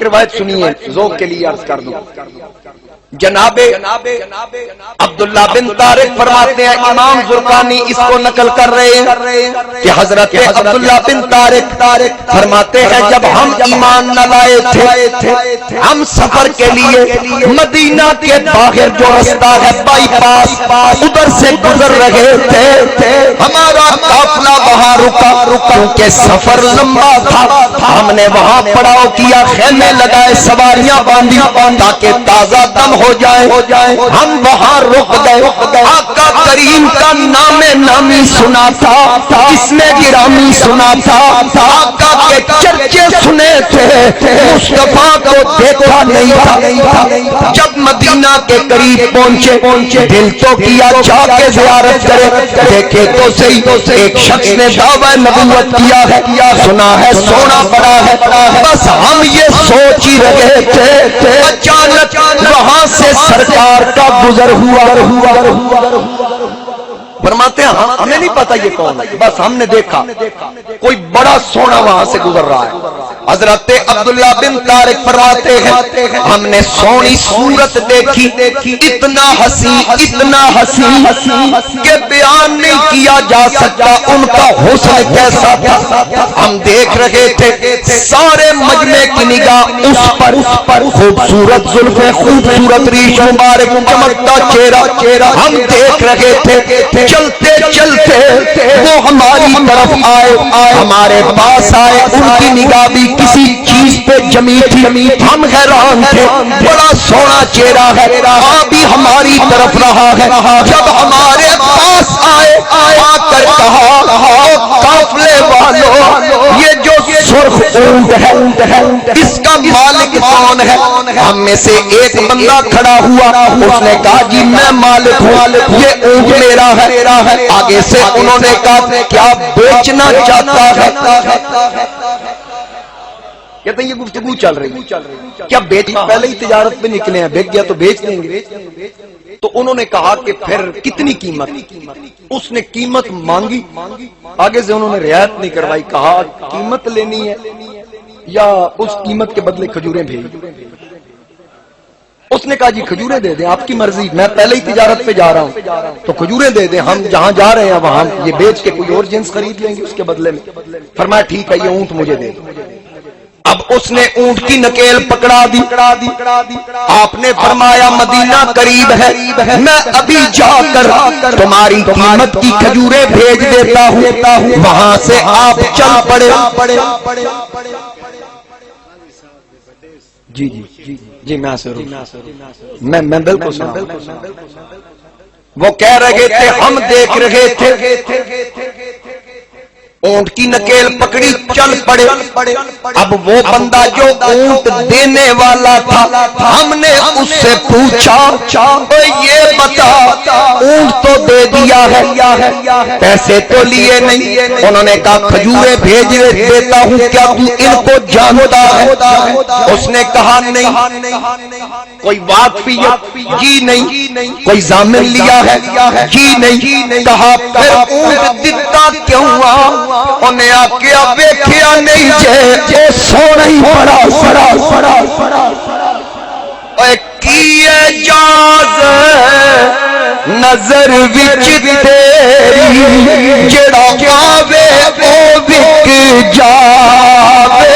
ایک روایت سنیے ذوق کے لیے عرض کر دوں. جناب عبداللہ بن طارق فرماتے ہیں، امام زرقانی اس کو نقل کر رہے ہیں کہ حضرت عبداللہ بن طارق فرماتے ہیں جب ہم ایمان نہ لائے تھے، ہم سفر کے لیے مدینہ کے باہر جو رستہ ہے بائی پاس ادھر سے گزر رہے تھے، ہمارا قافلہ وہاں رکا کیونکہ سفر لمبا تھا. ہم نے وہاں پڑاؤ کیا، خیمے لگائے، سواریاں باندھی تاکہ تازہ دم ہو جائے. ہم وہاں رک گئے. آقا کریم کا نام نامی سنا تھا، اس میں گرامی سنا تھا، آقا کے چرچے سنے تھے، مصطفیٰ کو دیکھا نہیں تھا. جب مدینہ کے قریب پہنچے دل تو کیا جا کے زیارت کرے، دیکھے تو صحیح ایک شخص نے دعویٰ نبوت کیا ہے، سنا ہے سونا پڑا ہے. بس ہم یہ سوچ ہی رہے تھے، اچانک وہاں سے سرکار کا گزر ہوا. فرماتے ہیں ہمیں نہیں پتا یہ کون ہے، بس ہم نے دیکھا کوئی بڑا سونا وہاں سے گزر رہا ہے. حضرت عبداللہ بن طارق فرماتے ہیں ہم نے سونی صورت دیکھی، اتنا حسین کہ بیان نہیں کیا جا سکتا ان کا حسن کیسا تھا. ہم دیکھ رہے تھے سارے مجمع کی نگاہ اس پر، خوبصورت زلفیں، خوبصورت ریش مبارک، چمکتا چہرہ. ہم دیکھ رہے تھے چلتے وہ ہماری طرف آئے، ہمارے پاس آئے. ان کی نگاہ بھی کسی چیز پہ جمی تھی. ہم حیران تھے، بڑا سونا چہرہ ہے، آ بھی ہماری طرف رہا ہے. جب ہمارے پاس آئے آ کر کہا قافلے والوں یہ جو سرخ اونٹ ہے اس کا مالک کون ہے؟ ہم میں سے ایک بندہ کھڑا ہوا، اس نے کہا جی میں مالک ہوں، یہ اونٹ میرا ہے. آگے سے انہوں نے کہا کیا بیچنا چاہتا ہے؟ کہتے ہیں یہ گفتگو چل رہی، کیا بیچ پہلے ہی تجارت پہ نکلے ہیں، بیچ گیا تو بیچ دیں گے. تو انہوں نے کہا کہ پھر کتنی قیمت؟ اس نے قیمت مانگی، آگے سے انہوں نے رعایت نہیں کروائی، کہا قیمت لینی ہے یا اس قیمت کے بدلے کھجوریں بھیج. اس نے کہا جی کھجوریں دے دیں، آپ کی مرضی، میں پہلے ہی تجارت پہ جا رہا ہوں تو کھجوریں دے دیں، ہم جہاں جا رہے ہیں وہاں یہ بیچ کے کوئی اور جنس خرید لیں گے اس کے بدلے میں. فرمایا ٹھیک ہے یہ اونٹ مجھے دے دو. اب اس نے اونٹ کی نکیل پکڑا دی. آپ نے فرمایا مدینہ قریب ہے، میں ابھی جا کر تمہاری قیمت کی کھجوریں بھیج دیتا ہوں. وہاں سے آپ چل پڑے. جی میں بالکل وہ کہہ رہے تھے ہم دیکھ رہے تھے اونٹ کی نکیل پکڑی، چل پڑے. اب وہ بندہ جو اونٹ دینے والا تھا ہم نے اس سے پوچھا یہ بتا اونٹ تو دے دیا ہے پیسے تو لیے نہیں. انہوں نے کہا کھجوریں بھیج دیتا ہوں، کیا تو ان کو جانتا ہے؟ اس نے کہا نہیں. کوئی واقفیت؟ جی نہیں. کوئی ضامن لیا ہے؟ جی نہیں. کہا پھر اونٹ دیتا کیوں؟ انہیں آکیا ویکھیا نہیں جے سونا ہی بڑا کی اجاز نظر وچ تیری جڑا آوے او وک جاوے.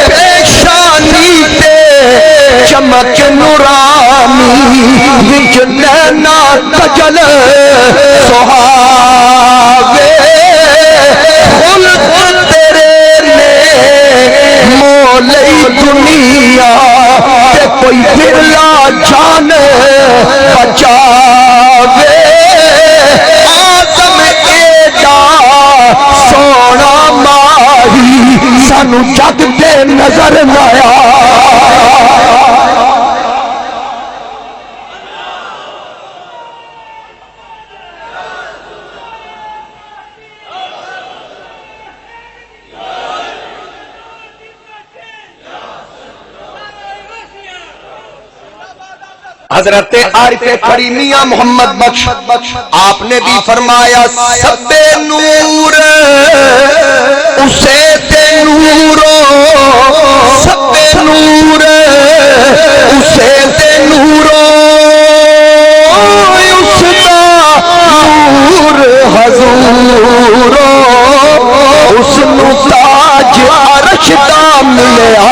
پیشانی تے چمک نورانی وچ نینا کجل سہاوے. تیرے نے مولی دنیا تے کوئی برلا جان بچاوے. آدم ایڈا سونا ماہی سانو جگ تے نظر نہ آیا. حضرت عارف کریمیہ محمد بخش آپ نے بھی فرمایا سب نور اسے تے نورو سب تورو اس نو تاج عرش دا ملیا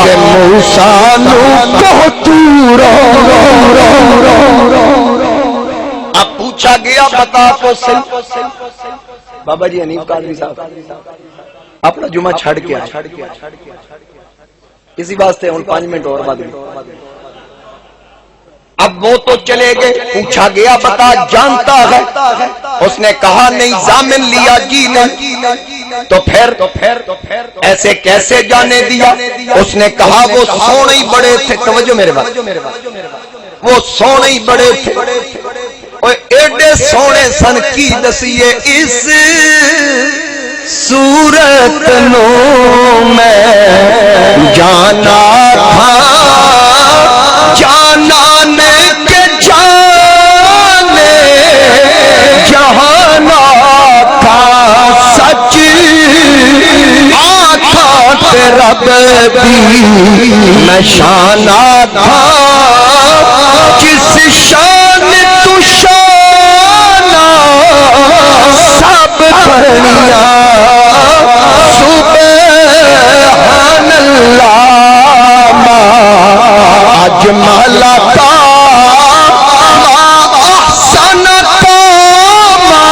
کہ موسیٰ نو کوہ تورو اب پوچھا گیا بتا تو سن بابا جی حنیف قادری صاحب اپنا جمعہ چھڑ کے آئے اسی واسطے ان 5 منٹ اور بعد اب وہ تو چلے گئے پوچھا گیا بتا جانتا ہے اس نے کہا نہیں ضامن لیا جی نہیں تو پھر ایسے کیسے جانے دیا اس نے کہا وہ سونے ہی بڑے تھے توجہ میرے بات وہ سونے ہی بڑے تھے ایڈے سونے سن کی دسیے اس صورت نو میں جانا تھا جانا نے کے جانے جہانا تھا سچ آتھا رب بھی میں شانا تھا جس شان تو شانا سب بڑھیا سبحان اللہ ما اجمل کا ما احسن کا ما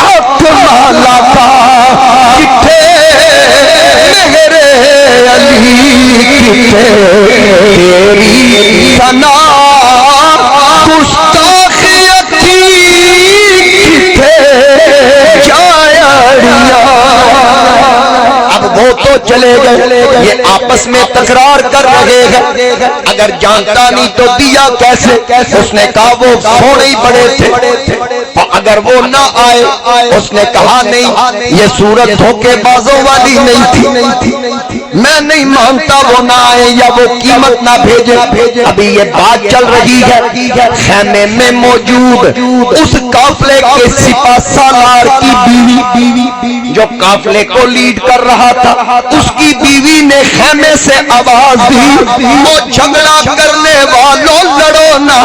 اکمل کا کتھے میرے علی کتھے تیری ثنا گستاخی کتھے جایا اب وہ تو چلے گئے یہ آپس میں تکرار کر رہے ہیں اگر جانتا نہیں تو دیا کیسے اس نے کہا وہ سونے ہی بڑے تھے اگر وہ نہ آئے اس نے کہا نہیں یہ صورت دھوکے بازوں والی نہیں تھی میں نہیں مانتا وہ نہ آئے یا وہ قیمت نہ بھیجے ابھی یہ بات چل رہی ہے خیمے میں موجود اس قافلے کے سپاہ سالار کی بیوی جو قافلے کو لیڈ کر رہا تھا اس کی بیوی نے خیمے سے آواز دی وہ جھگڑا کرنے والوں لڑو نہ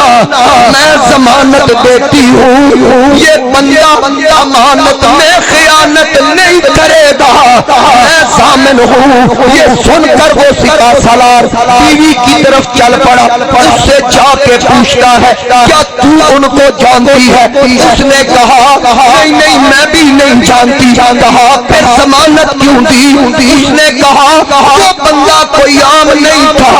میں ضمانت دیتی ہوں یہ بندہ امانت میں خیانت نہیں کرے گا میں ضامن ہوں یہ سن کر وہ سپاہ سالار بیوی کی طرف چل پڑا اس سے جا کے پوچھتا ہے کیا تو ان کو جانتی ہے اس نے کہا نہیں نہیں میں بھی نہیں جانتی کہا پھر ضمانت کیوں دی اس نے کہا وہ بندہ کوئی عام نہیں تھا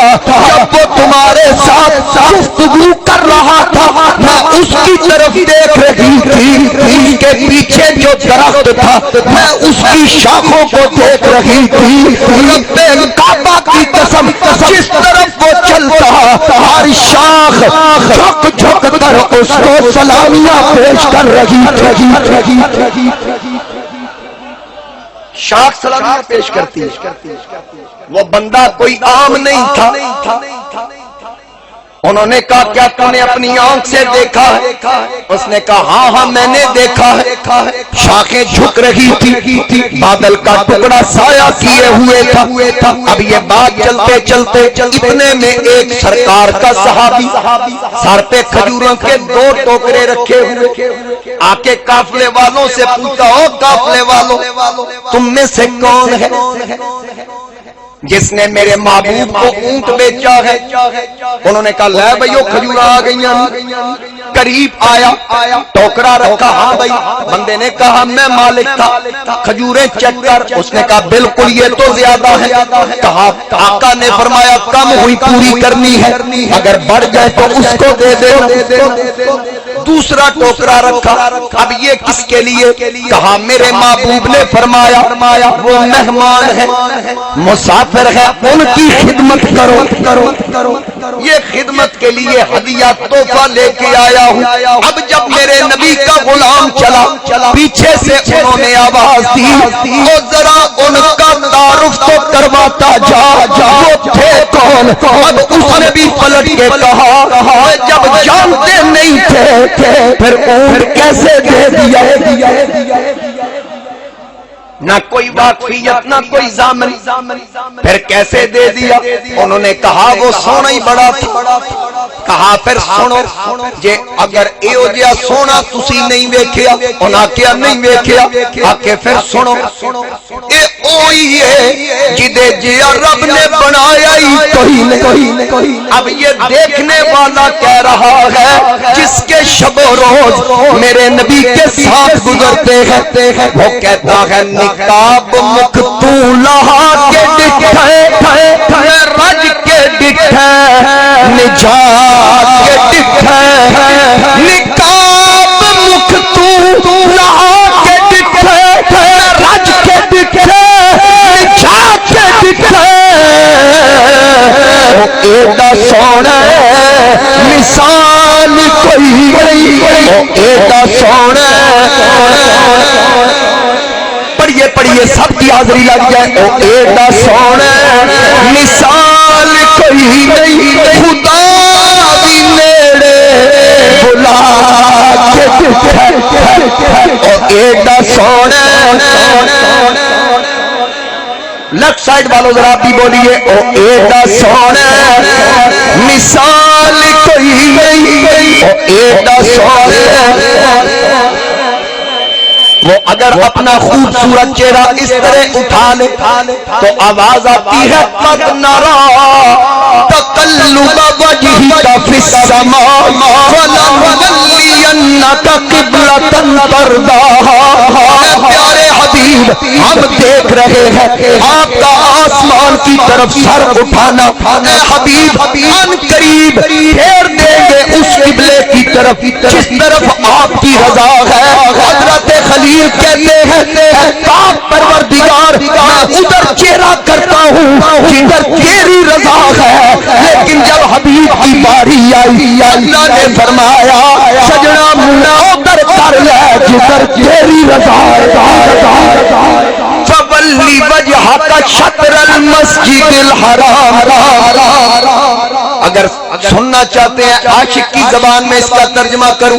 جب وہ تمہارے ساتھ گفتگو کر رہا تھا میں اس کی طرف دیکھ رہی تھی اس کے پیچھے جو درخت تھا میں اس کی شاخوں کو دیکھ رہی تھی رب کعبہ کی قسم جس طرف وہ چلتا ہر شاخ جھک جھک کر اس کو سلامیاں پیش کر رہی تھی شاخ سلامیاں پیش کرتی وہ بندہ کوئی عام نہیں تھا انہوں نے کہا کیا تم نے اپنی آنکھ سے دیکھا ہے اس نے کہا ہاں ہاں میں نے دیکھا ہے شاخیں جھک رہی تھی بادل کا ٹکڑا سایہ کیے ہوئے تھا اب یہ بات چلتے چلتے اتنے میں ایک سرکار کا صحابی سر پہ کھجوروں کے 2 ٹوکرے رکھے ہوئے آ کے قافلے والوں سے پوچھا ہو قافلے والوں تم میں سے کون ہے جس نے میرے محبوب کو اونٹ بیچا ہے انہوں نے کہا لے بھائیو کھجورا آ گئی قریب آیا ٹوکرا رکھا ہاں بھائی بندے نے کہا میں مالک تھا کھجوریں چیک کر اس نے کہا بالکل یہ تو زیادہ ہے کہا آقا نے فرمایا کم ہوئی پوری کرنی ہے اگر بڑھ جائے تو اس کو دے دے دوسرا ٹوکرا رکھا اب یہ کس کے لیے کہا میرے محبوب نے فرمایا وہ مہمان ہے مسافر ہے ان کی خدمت کرو یہ خدمت کے لیے ہدیہ تحفہ لے کے آیا ہوں اب جب میرے نبی کا غلام چلا پیچھے سے انہوں نے آواز دی وہ ذرا ان کا تعارف تو کرواتا جا وہ تھے کون اب اس نے بھی پلٹ کے کہا جب جانتے نہیں تھے پھر اونٹ کیسے دے دیا نہ کوئی واقفیت نہ کوئی ضامن پھر کیسے دے دیا انہوں نے کہا وہ سونا ہی بڑا تھا کہا پھر سنو جے اگر ایو جیا سونا تسی نہیں ویکھیا انہاں کیا نہیں ویکھیا آکے پھر سنو اے اوہی ہے جدے جیا رب نے بنایا ہی کوئی نہیں. اب یہ دیکھنے والا کہہ رہا ہے جس کے شب و روز میرے نبی کے ساتھ گزرتے ہیں وہ کہتا ہے نقاب مکتولہ کے ڈٹھے رج کے ڈٹھے نجات کے ڈٹھے نقاب مکتولہ کے ڈٹھے رج کے ڈٹھے نجات کے ڈٹھے وہ ایڈا سونا مثال کوئی وہ ایڈا سونا پڑھیے سب کی حاضری لگ جائے وہ ایڈا سونا مثال کوئی نہیں خدا بھی نیڑے بلا کے ایڈا سونا لیفٹ سائڈ والوں ذرا بھی بولیے او ایڈا سونا مثال کوئی نہیں او ایڈا سونا وہ اگر اپنا خوبصورت چہرہ اس طرح اٹھا لے تو آواز آتی ہے قد نرا تقلب وجہک فی السماء فلنولینک قبلۃ ترضاها. پیارے حبیب ہم دیکھ رہے ہیں آپ کا آسمان کی طرف سر اٹھانا اے حبیب ان قریب پھیر دیں گے اس قبلے کی طرف جس طرف آپ کی رضا ہے. حضرت خلیل کہتے ہیں پاک پروردگار میں ادھر چہرہ کرتا ہوں جدھر تیری رضا ہے لیکن جب حبیب کی باری آئی اللہ نے فرمایا سجنا منہ ادھر کر لے جدھر تیری رضا ہے. فولی وجہک شطر المسجد الحرام. اگر سننا چاہتے ہیں عاشق کی زبان میں اس کا ترجمہ کروں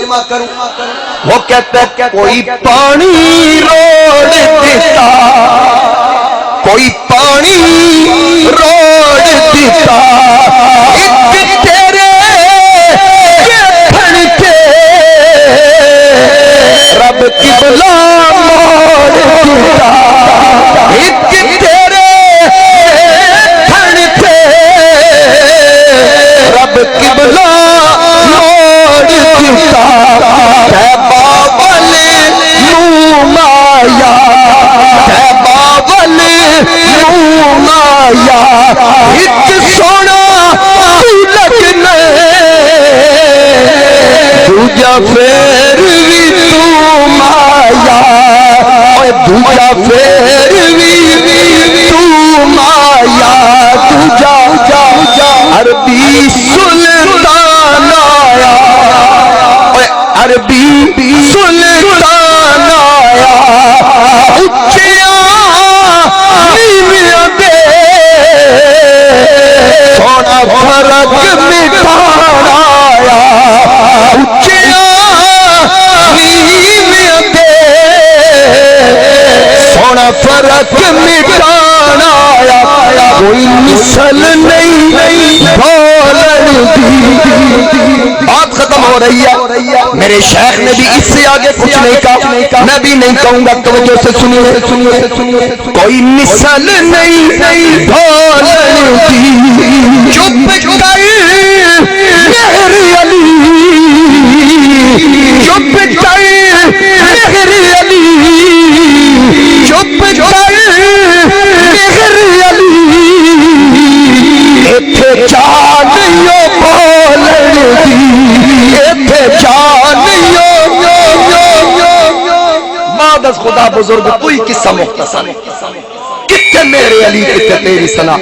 وہ کہتا ہے کوئی پانی روڑ دیتا کوئی پانی روڑ دیتا ایک تیرے پھڑ کے رب قبلہ موڑ دیتا ایک تیرے پھڑ کے رب قبلہ موڑ دیتا. ایک سونا لگنے دوجا پھر بھی تو مایا دوجا پھر بھی تو مایا دوجا عربی سلطان آیا عربی سلطان آیا اچھیاں نیویاں دے سونا فرق مٹھانا آیا اچھیاں نیویاں دے سونا فرق مٹھانا آیا. کوئی مثل نہیں بولن دی. بات ختم ہو رہی ہے میرے شیخ نے بھی اس سے آگے کچھ نہیں کہا میں بھی نہیں کہوں گا توجہ سے سنیے. کوئی مثل نہیں بولن دی چپ کر مہر علی چپ کر مہر علی چپ کر مہر علی ایتھے جانیو بولن دی ایتھے جانیو بعد از خدا بزرگ کوئی قصہ مختصر کتے میرے علی کتے تیری سنا